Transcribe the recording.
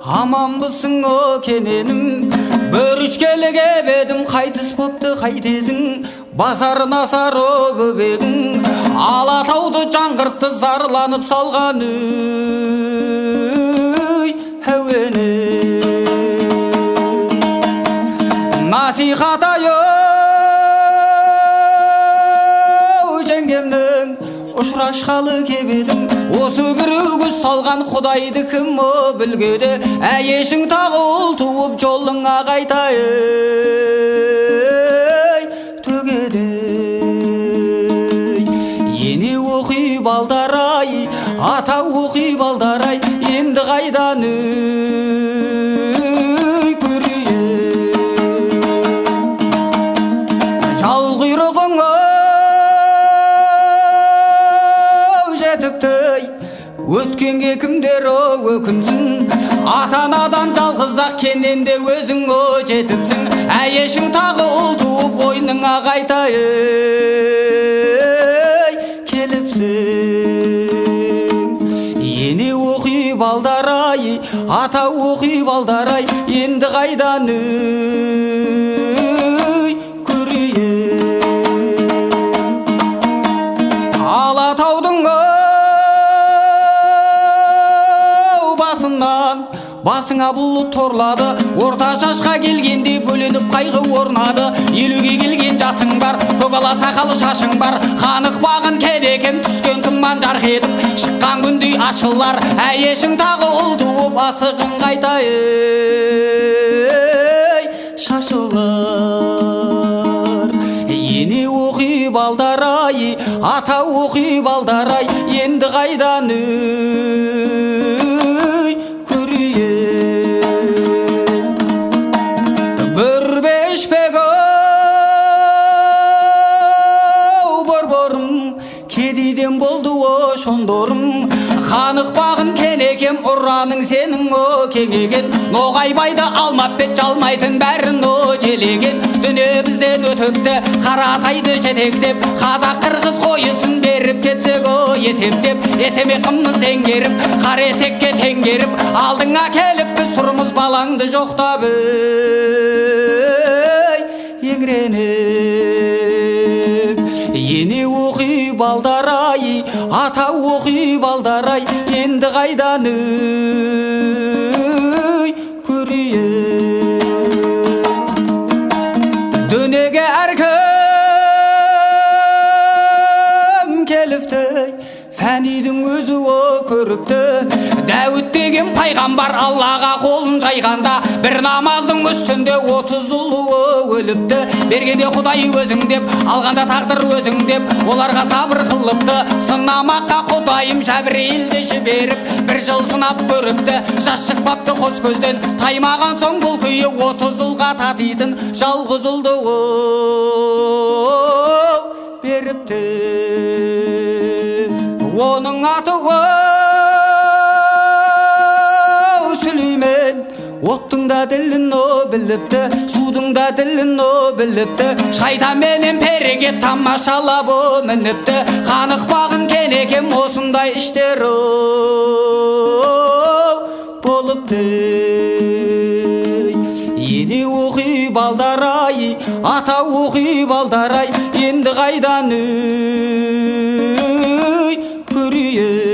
аманбысың о кененім, бөрішкелі кебедім, қайтыс бопты қайтезің, басар насар о бөбегің, Алатауды жаңғыртты зарланып салған үй әуені. Насихат аю жеңгемнің ұшырашқалы кебедім, осы бір үгіз салған құдайды кім о білгеді, әйешің тағы ұл туып жолыңа қайтайын төгеді. Ене оқи балдарай, ата оқи балдарай, енді қайдан үй көрейін. Жал құйрығың жетіпті, өткенге кімдер өкінсін, ата-анадан жалғыз-ақ кененде өзің жетіпсің, әйешің тағы ұл туып ойныңа қайтайын келіпсің. Ене оқи балдарай, ата оқи балдарай, енді қайдан үй көрейін. Алатаудың басыңа бұлт торлады, орта шашқа келгенде бөленіп қайғы орнады. Елуге келген жасың бар, көкала сақалы шашың бар, қанық бағын керекем, түскен тұман жарқ етіп шыққан күндей ашылар, әйешің тағы ұл туып асығын қайтайын шашылар. Ене оқи балдарай, ата оқи балдарай, енді қайдан үй көрейін. Бір бешпек борборым, кедейден болды о шондорым, қанық бағын кенекем, ұраның сенің о кеңеген, ноғайбайды алмап бет жалмайтын бәрін о желеген. Дүние бізден өтіпті, қарасайды жетектеп, қазақ қырғыз қойысын беріп кетсек о есептеп, есеме қымыз теңгеріп, қар есекке теңгеріп, алдыңа келіп біз тұрмыз балаңды жоқтап еңіреніп. Ене оқи балдарай, ата оқи балдарай, енді қайдан үй көрейін. Дүниеге әркім келіпті, фәнидің өзі о көріпті. Дәуіт деген пайғамбар Аллаға қолын жайғанда, бір намаздың үстінде 30 ұлы өліпті. Бергенде Құдай өзің деп, алғанда тағдыр өзің деп, оларға сабыр қылыпты. Сынамаққа Құдайым Жәбірейілді жіберіп, бір жыл сынап көріпті. Жас шықпапты қос көзден, таймаған соң бұл күйі 30 ұлға татитын жалғыз ұлды беріпті. Оның аты Сүлеймен, оттың да ділін біліпті, судың да ділін біліпті. Шайтан менен переге тамашалап мініпті, қанық бағын кенекем осындай іштер болыпты. Ене оқи балдарай, ата оқи балдарай, енді қайдан үй көрейін.